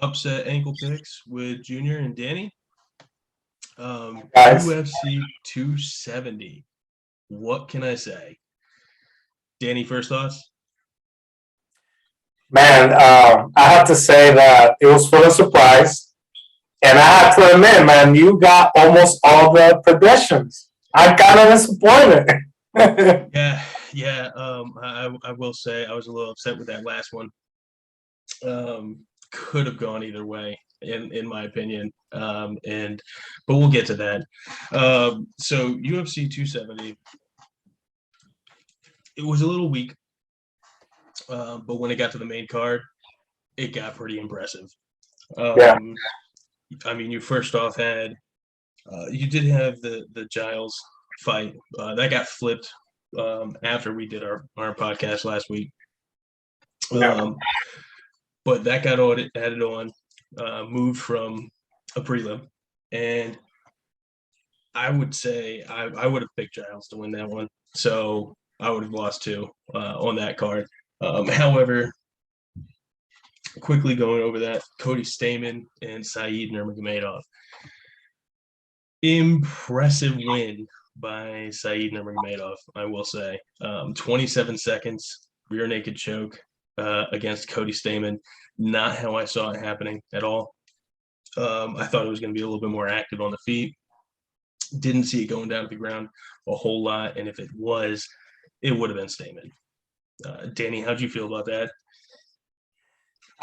Upset ankle picks with Junior and Danny. Guys, UFC 270. What can I say? Danny, first thoughts? man, I have to say that it was full of surprise. And I have to admit, man, you got almost all the predictions. I'm kind of disappointed. Yeah. I will say I was a little upset with that last one. Could have gone either way, in my opinion. But we'll get to that. So UFC 270, it was a little weak, but when it got to the main card, it got pretty impressive. Yeah. I mean, you first off had you did have the Giles fight that got flipped after we did our podcast last week. Yeah. But that got added on, moved from a prelim, and I would say I would have picked Giles to win that one. So I would have lost two on that card. However, quickly going over that, Cody Stamann and Saeed Nurmagomedov. Impressive win by Saeed Nurmagomedov, I will say. 27 seconds, rear naked choke against Cody Stamann. Not how I saw it happening at all. I thought it was going to be a little bit more active on the feet. Didn't see it going down to the ground a whole lot, and if it was, it would have been Stamann. Danny, how'd you feel about that?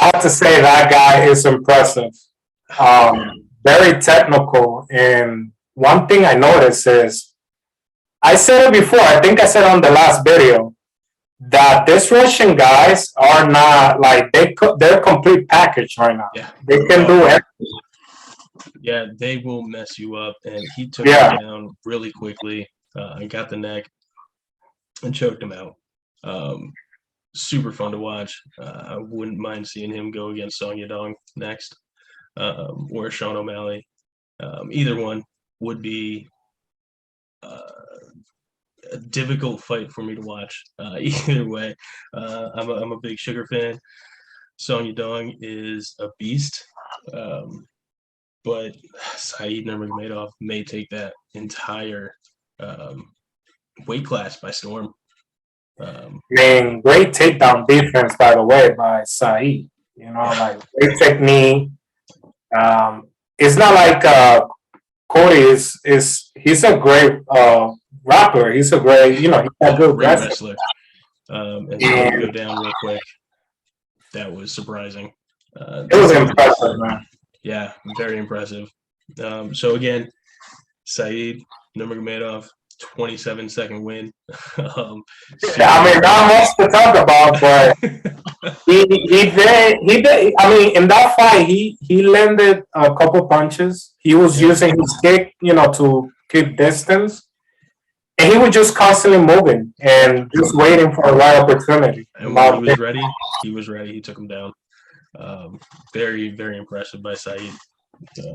I have to say that guy is impressive. Very technical. And one thing I noticed is, I said it before, I think I said on the last video, that these Russian guys are not like they're a complete package right now. Yeah. They can do everything. Yeah, they will mess you up, and he took him down really quickly and got the neck and choked him out. Super fun to watch. I wouldn't mind seeing him go against Song Yadong next, or Sean O'Malley. Either one would be a difficult fight for me to watch. Either way, I'm a big Sugar fan. Song Yadong is a beast, but Saeed Nurmagomedov may take that entire weight class by storm. Great takedown defense, by the way, by Saeed. Like great technique. It's not like Cody he's a great rapper. He's a great, he's a good wrestler. And to go down real quick, that was surprising. It was impressive, man. Yeah, very impressive. So again, Saeed Nurmagomedov, 27-second win. I mean, not much to talk about, but he did. I mean, in that fight, he landed a couple punches. He was using his kick, to keep distance, and he was just constantly moving and just waiting for the right opportunity. And when he was ready, He took him down. Very, very impressive by Saeed.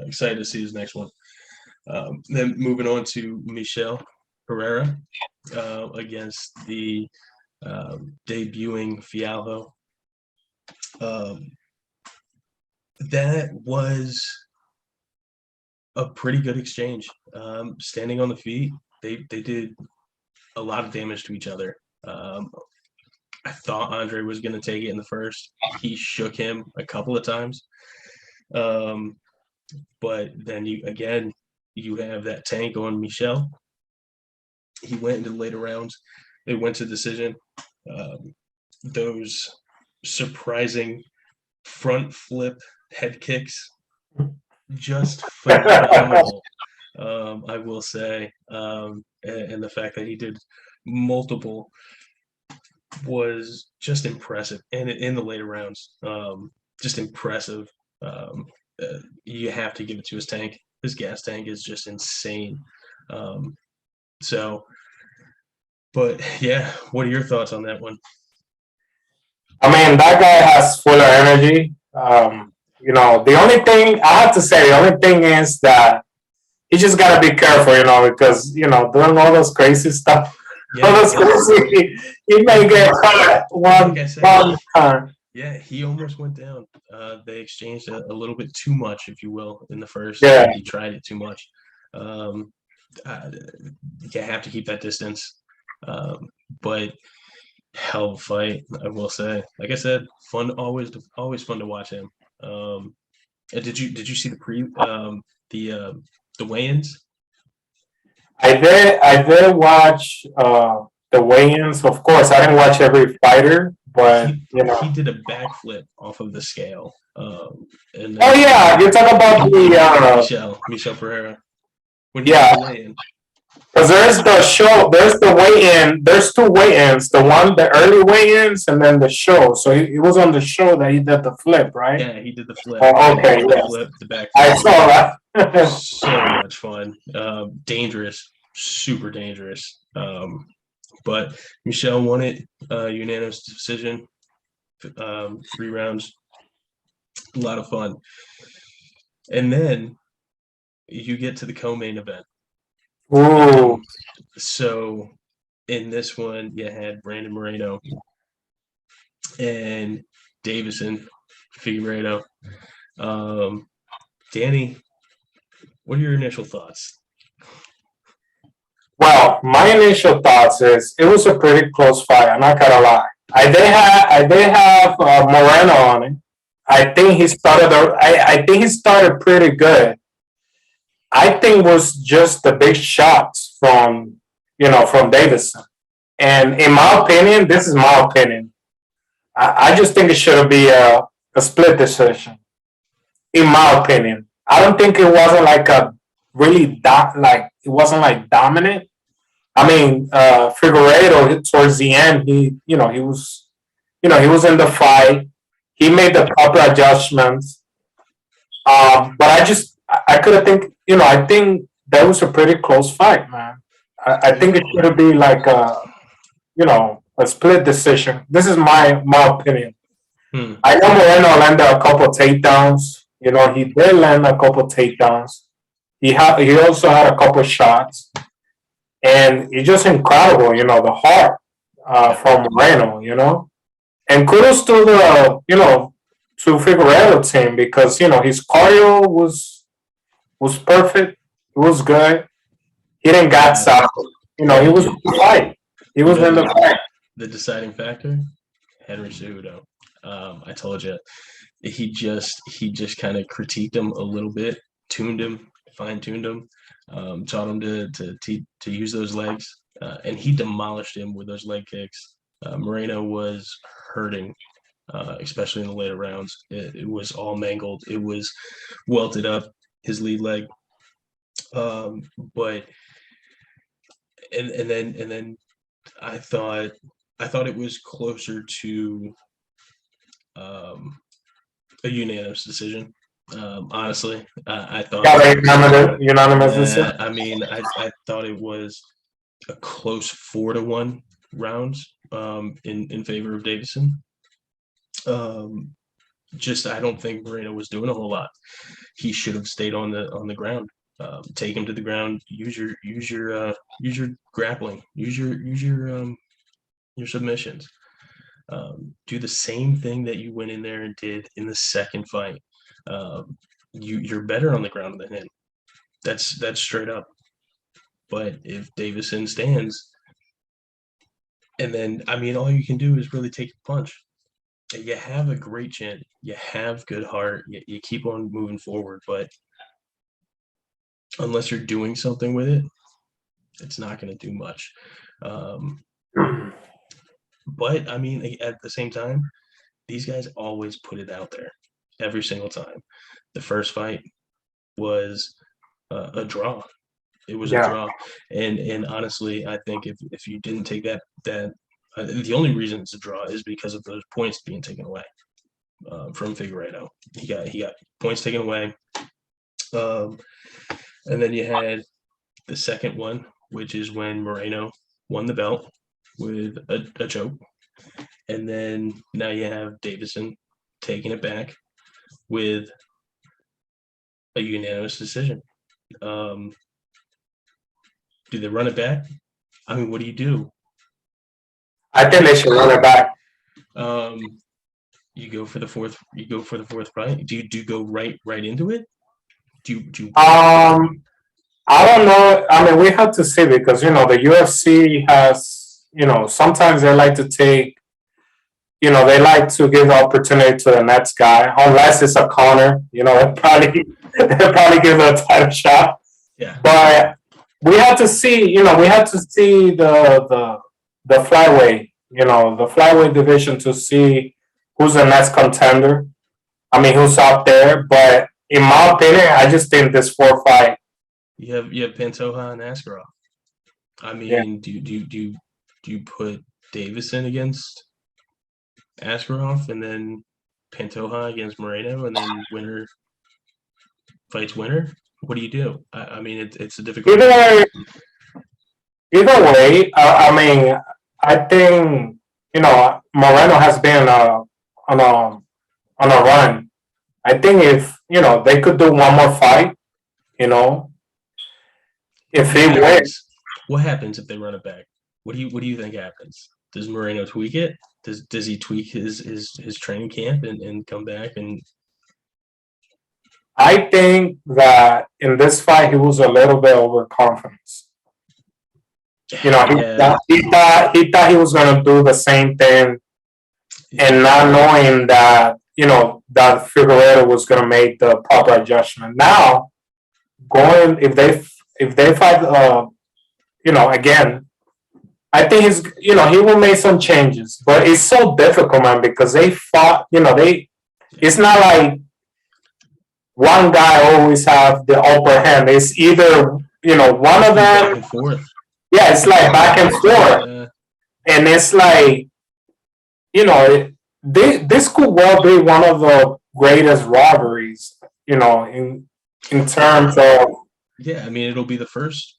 Excited to see his next one. Then moving on to Michel Pereira against the debuting Fialho. That was a pretty good exchange. Standing on the feet, they did a lot of damage to each other. I thought Andre was going to take it in the first. He shook him a couple of times. But then you have that tank on Michel. He went into the later rounds. It went to decision. Those surprising front flip head kicks, just phenomenal. I will say, and the fact that he did multiple was just impressive. And in the later rounds, just impressive. You have to give it to his tank. His gas tank is just insane. But yeah, what are your thoughts on that one? I mean, that guy has full of energy. The only thing I have to say, is that he just gotta be careful, because doing all those crazy stuff, he may get caught one time. Yeah, he almost went down. They exchanged a little bit too much, if you will, in the first. Yeah. He tried it too much. Um, you have to keep that distance. Um, but hell of a fight, I will say. Like I said, fun, always fun to watch him. Did you see the the weigh-ins? I did watch the weigh-ins. Of course, I didn't watch every fighter, but He did a backflip off of the scale, and Oh then yeah, you're talking about the Michel Pereira when he did yeah. the weigh-in. Because there's the weigh-in, there's two weigh-ins, the early weigh-ins, and then the show. So he was on the show that he did the flip, right? Yeah, he did the flip. Oh, okay, The yes, flip, the back I flip. saw that. So much fun. Dangerous, super dangerous. But Michelle won it, unanimous decision, 3 rounds, a lot of fun. And then you get to the co-main event. Ooh, So in this one, you had Brandon Moreno and Davison Figueiredo. Danny, what are your initial thoughts? well, my initial thoughts is it was a pretty close fight. I'm not gonna lie. I did have Moreno on it. I think he started pretty good. I think it was just the big shots from Davison. And in my opinion, this is my opinion. I just think it should be a split decision. In my opinion, I don't think it wasn't like a really like it wasn't like dominant. I mean, Figueredo towards the end, he was in the fight. He made the proper adjustments. But I could have think, I think that was a pretty close fight, man. I think it should be like a split decision. This is my opinion. Hmm. I know Moreno landed a couple takedowns. He did land a couple takedowns. He also had a couple shots, and it's just incredible. The heart from Moreno. And kudos to the to Figueredo team because his cardio was perfect. It was good. He didn't got stopped. He was in the fight. He was in the fight. The deciding factor, Henry Cejudo. I told you, he just kind of critiqued him a little bit, tuned him, fine tuned him, taught him to use those legs, and he demolished him with those leg kicks. Moreno was hurting, especially in the later rounds. It was all mangled. It was welted up his lead leg. But and then I thought it was closer to a unanimous decision. Honestly, I thought. Got a unanimous decision. I mean, I thought it was a close 4-1 rounds in favor of Davison. Just I don't think Moreno was doing a whole lot. He should have stayed on the ground. Take him to the ground. Use your grappling. Use your submissions. Do the same thing that you went in there and did in the second fight. You're better on the ground than him. That's straight up. But if Davison stands, and then I mean, all you can do is really take a punch. You have a great chin. You have good heart. You keep on moving forward. But unless you're doing something with it, it's not going to do much. But I mean, at the same time, these guys always put it out there every single time. The first fight was a draw. It was a draw, and honestly, I think if you didn't take that the only reason it's a draw is because of those points being taken away from Figueiredo. He got points taken away, and then you had the second one, which is when Moreno won the belt with a choke, and then now you have Davison taking it back with a unanimous decision. Do they run it back? I mean, what do you do? I think they should run it back. You go for the fourth. You go for the fourth fight. Do you go right into it? Do you I don't know. I mean, we have to see because the UFC has sometimes they like to take they like to give the opportunity to the next guy unless it's a corner. They probably give it a title shot. yeah. But we have to see. We have to see the flyweight. The flyweight division to see who's the next contender. I mean, who's out there? But in my opinion, I just think this fight. You have Pantoja and Askarov. I Yeah. mean, do you put Davison against Askarov and then Pantoja against Moreno and then winner fights winner? What do you do? I mean, it's a difficult. Either way, I mean, I think Moreno has been on a run. I think if they could do one more fight, you know, if he wins, What happens if they run it back? What do you think happens? Does Moreno tweak it? Does he tweak his training camp and come back and I think that in this fight he was a little bit overconfident. yeah. He thought he was going to do the same thing, and not knowing that that Figueroa was going to make the proper adjustment. Now, going if they fight, again, I think he will make some changes, but it's so difficult, man, because they fought. It's not like one guy always have the upper hand. It's either one of back them. and forth. Yeah, it's like back and forth, and it's like this could well be one of the greatest rivalries. In terms of Yeah, I mean it'll be the first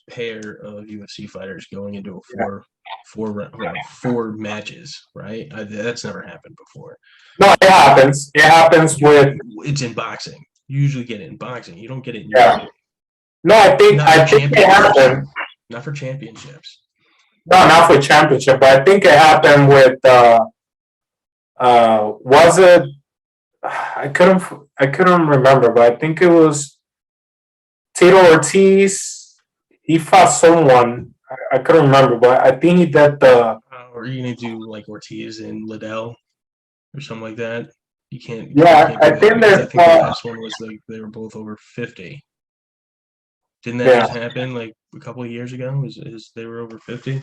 pair of UFC fighters going into a four matches, right? That's never happened before. no, it happens. It happens with It's in boxing. You usually get it in boxing. You don't get it in yeah. No, I think it happened. Not for championships. No, not for championship, but I think it happened with was it I couldn't remember, but I think it was Tito Ortiz. He fought someone. I couldn't remember, but I think he did the Or are you gonna do like Ortiz and Liddell or something like that? You can't. Yeah, you can't I think because there's the last one was like they were both over 50. Didn't that just happen like a couple of years ago? Is they were over 50?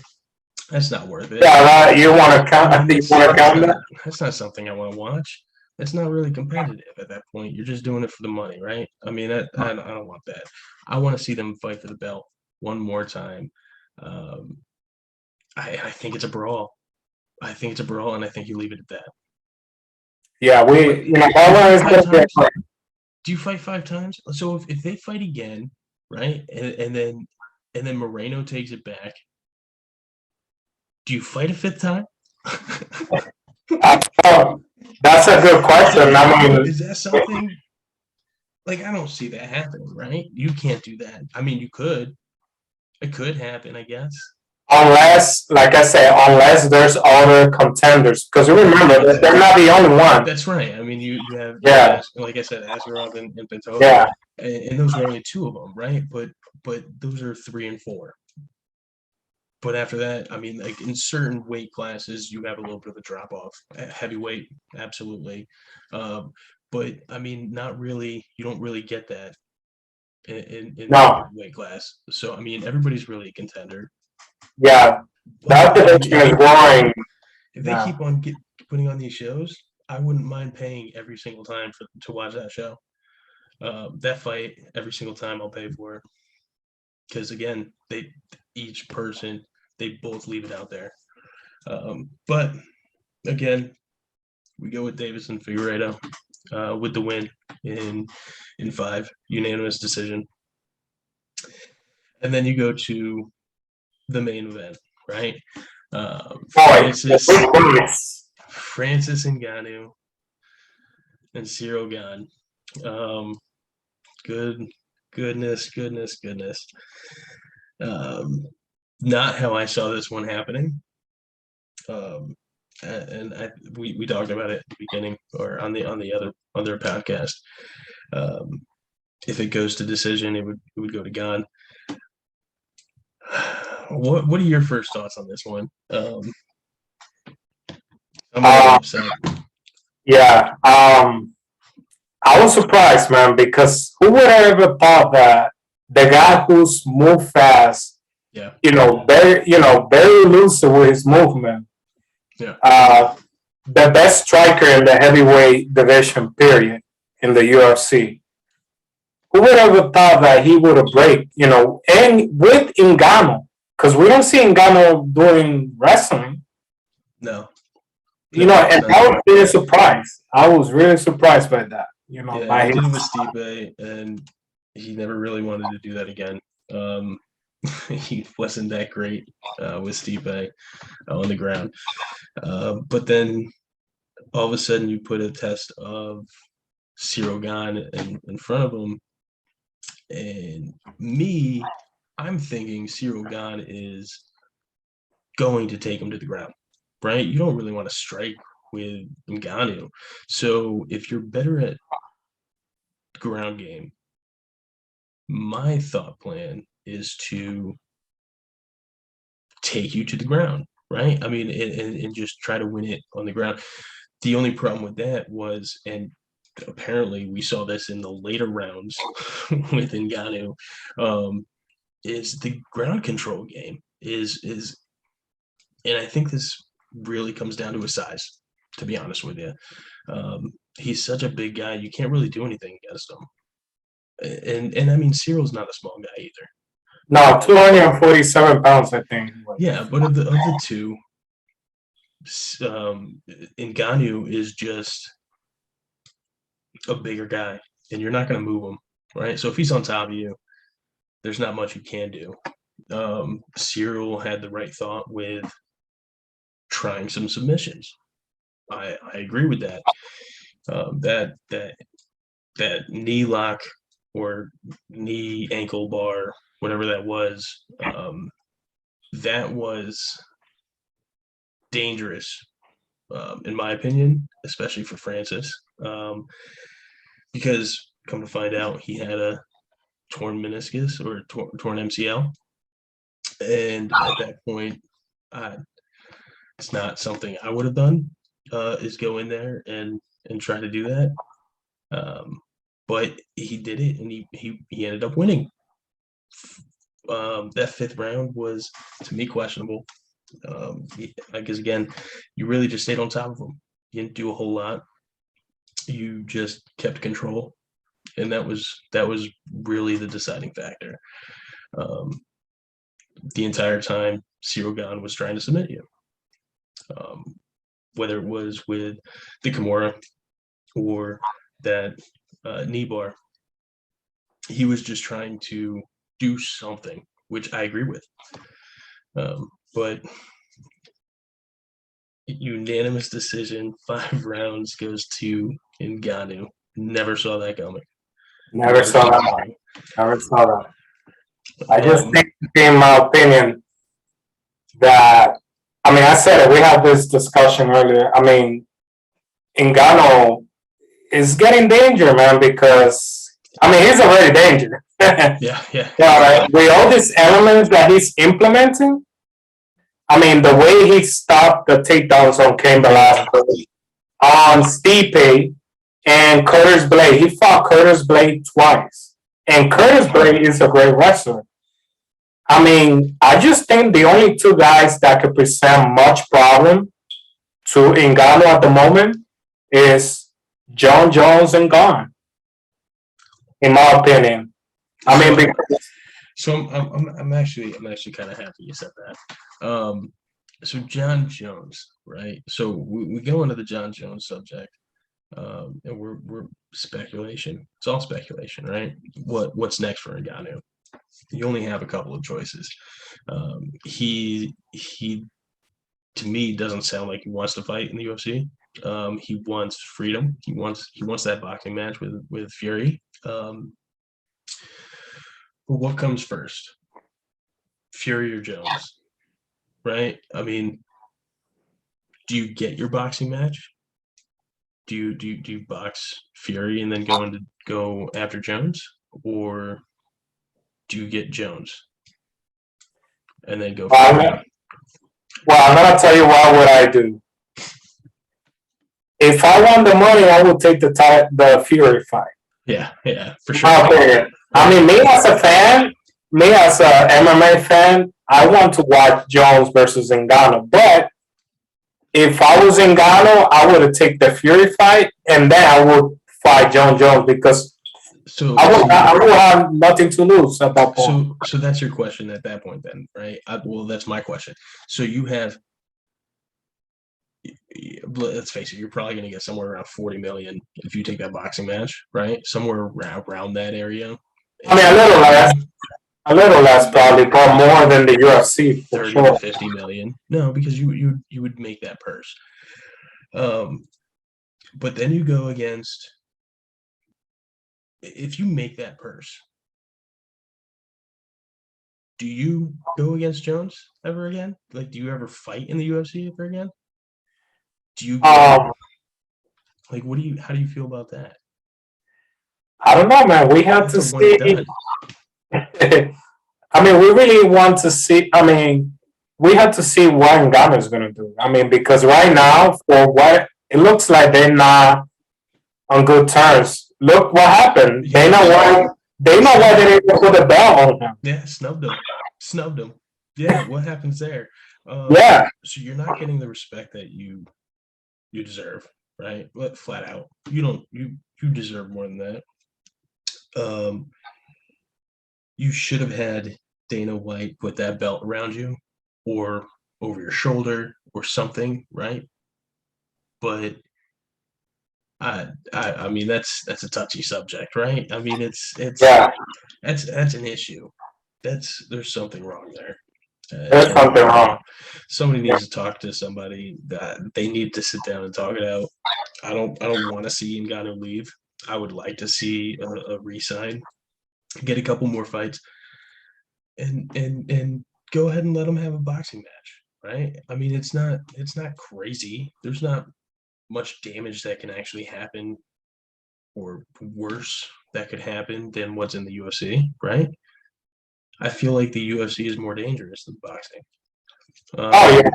That's not worth it. Yeah, you want to count? I think you want to count that. That's not something I want to watch. That's not really competitive at that point. You're just doing it for the money, right? I mean, I don't want that. I want to see them fight for the belt one more time. Um, I think it's a brawl. I think it's a brawl, and I think you leave it at that. Yeah, do you fight 5 times? So if they fight again, right, and then Moreno takes it back, do you fight a 5th time? That's a good question. I mean, is that something? Like, I don't see that happening, right? You can't do that. I mean, you could. It could happen, I guess. Unless, like I said, unless there's other contenders, because you remember they're not the only one. That's right. I mean, you have like I said, Askarov and Pantoja. Yeah, and those are only 2 of them, right? But those are 3 and 4. But after that, I mean, like in certain weight classes, you have a little bit of a drop off. Heavyweight, absolutely. But I mean, not really. You don't really get that in weight class. So I mean, everybody's really a contender. Yeah, that division is growing. If they keep on putting on these shows, I wouldn't mind paying every single time to watch that show. That fight, every single time I'll pay for it. Because again, each person, they both leave it out there. But again, we go with Davis and Figueiredo with the win in 5, unanimous decision. And then you go to the main event, right? Francis Ngannou and Cyril Gane. Goodness. Not how I saw this one happening. and we talked about it at the beginning or on the other podcast. Um, if it goes to decision, it would go to Gon. What are your first thoughts on this one? I'm a little upset. Yeah. I was surprised, man, because who would have ever thought that the guy who's move fast, Yeah, very elusive with his movement, yeah, the best striker in the heavyweight division, period, in the UFC. Who would have ever thought that he would have break, and with Ngannou, because we don't see Ngannou doing wrestling, no, and I was really surprised. I was really surprised by that, yeah. by He his did it with Stipe, and he never really wanted to do that again. Um, he wasn't that great with Stipe on the ground, but then all of a sudden you put a test of Cyril Gane in front of him, and I'm thinking Cyril Gane is going to take him to the ground, right? You don't really want to strike with Ngannou. So if you're better at ground game, my thought plan is to take you to the ground, right? I mean, and just try to win it on the ground. The only problem with that was, and apparently we saw this in the later rounds with Ngannou, is the ground control game is, and I think this really comes down to his size. To be honest with you, he's such a big guy, you can't really do anything against him. And I mean, Cyril's not a small guy either. no 247 pounds, I think. Yeah, but of the two, Ngannou is just a bigger guy, and you're not going to move him, right? So if he's on top of you, there's not much you can do. Cyril had the right thought with trying some submissions. I agree with that. That knee lock or knee ankle bar, whatever that was, that was dangerous, in my opinion, especially for Francis, because come to find out, he had a torn meniscus or torn MCL, and at that point, uh, it's not something I would have done. Is go in there and try to do that. But he did it, and he ended up winning. That fifth round was, to me, questionable. Because again, you really just stayed on top of him. You didn't do a whole lot. You just kept control, and that was really the deciding factor. The entire time, Cyril Gane was trying to submit you, whether it was with the Kimura or that knee bar. He was just trying to do something, which I agree with. But unanimous decision, 5 rounds goes to Ngannou. Never saw that coming. Never saw that. Never saw that. I just think, in my opinion, that I said it. We had this discussion earlier. Ngannou is getting danger, man, because he's already danger. Yeah. Right. With all these elements that he's implementing, the way he stopped the takedowns on Cain Velasquez, on Stipe, and Curtis Blade. He fought Curtis Blade twice, and Curtis Blade is a great wrestler. I just think the only two guys that could present much problem to Ngannou at the moment is John Jones and Gane, in my opinion. So I'm actually kind of happy you said that. So John Jones, right? So we go into the John Jones subject, and we're speculation. It's all speculation, right? What's next for Ngannou? You only have a couple of choices. He to me doesn't sound like he wants to fight in the UFC. He wants freedom. He wants that boxing match with Fury. What comes first, Fury or Jones? Right? do you get your boxing match? Do you box Fury and then go after Jones, or do you get Jones and then go Fury? Well, I'm gonna tell you what would I do. If I won the money, I would take the Fury fight. Yeah, for sure. I mean, me as a fan, me as a MMA fan, I want to watch Jones versus Ngannou. But if I was Ngannou, I would have taken the Fury fight, and then I would fight Jones because I would have nothing to lose at that point. So that's your question at that point, then, right? Well, that's my question. So you have, let's face it, you're probably going to get somewhere around 40 million if you take that boxing match, right? Somewhere around that area. I mean, a little less probably, but more than the UFC. 30 to 50 million. No, because you would make that purse. But then you go against, if you make that purse, do you go against Jones ever again? Like, do you ever fight in the UFC ever again? Do you like, how do you feel about that? I don't know, man. We have to see. I mean, we really want to see. I mean, we have to see what Ngannou is going to do. I mean, because right now, for what it looks like, they're not on good terms. Look what happened. They know why they didn't put the belt on him. Yeah, snubbed him. Yeah, what happens there? Yeah. So you're not getting the respect that you deserve, right? Flat out, you deserve more than that. You should have had Dana White put that belt around you or over your shoulder or something, right? But I mean, that's a touchy subject, right? I mean, it's that's an issue. There's something wrong there. There's something wrong. Somebody needs to talk to somebody. That they need to sit down and talk it out. I don't want to see Ngannou leave. I would like to see a re-sign, get a couple more fights, and go ahead and let him have a boxing match, right? I mean, it's not crazy. There's not much damage that can actually happen, or worse that could happen than what's in the UFC, right? I feel like the UFC is more dangerous than boxing. Oh yeah,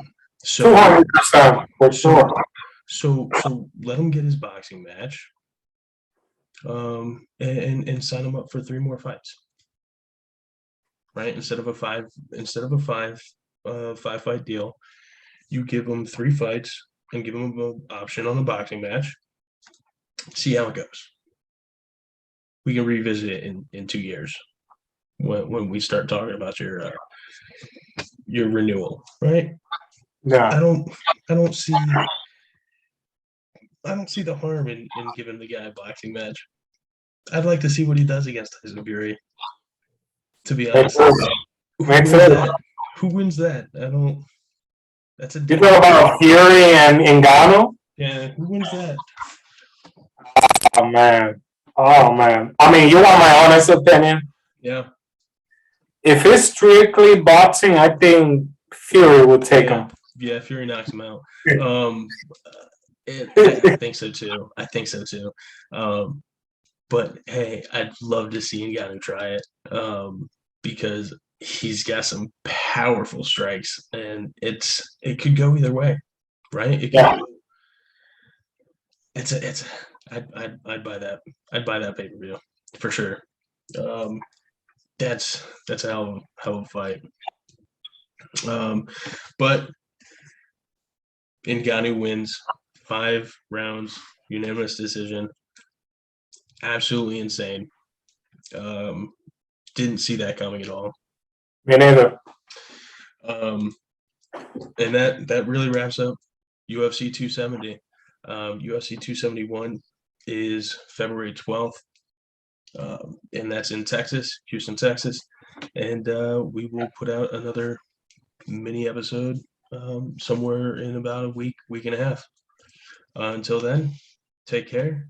200% for sure. So let him get his boxing match, and sign him up for 3 more fights, right? Instead of a five fight deal, you give him 3 fights and give him an option on a boxing match. See how it goes. We can revisit it in 2 years when we start talking about your renewal, right? Yeah. I don't see the harm in giving the guy a boxing match. I'd like to see what he does against Tyson Fury. To be honest, who wins that? I don't. That's a. You know about Fury and Ngannou? Yeah, who wins that? Oh man. I mean, you want my honest opinion? Yeah. If it's strictly boxing, I think Fury would take him. Yeah, Fury knocks him out. I think so too. But hey, I'd love to see Ngannou try it, because he's got some powerful strikes, and it could go either way, right? I'd buy that. I'd buy that pay-per-view for sure. That's a hell of a fight. But Ngannou wins 5 rounds, unanimous decision. Absolutely insane. Didn't see that coming at all. Me neither. And that really wraps up UFC 270. UFC 271 is February 12th, and that's in Texas, Houston, Texas. And we will put out another mini episode somewhere in about a week and a half. Until then, take care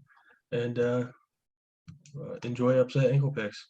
and enjoy Upset Ankle Picks.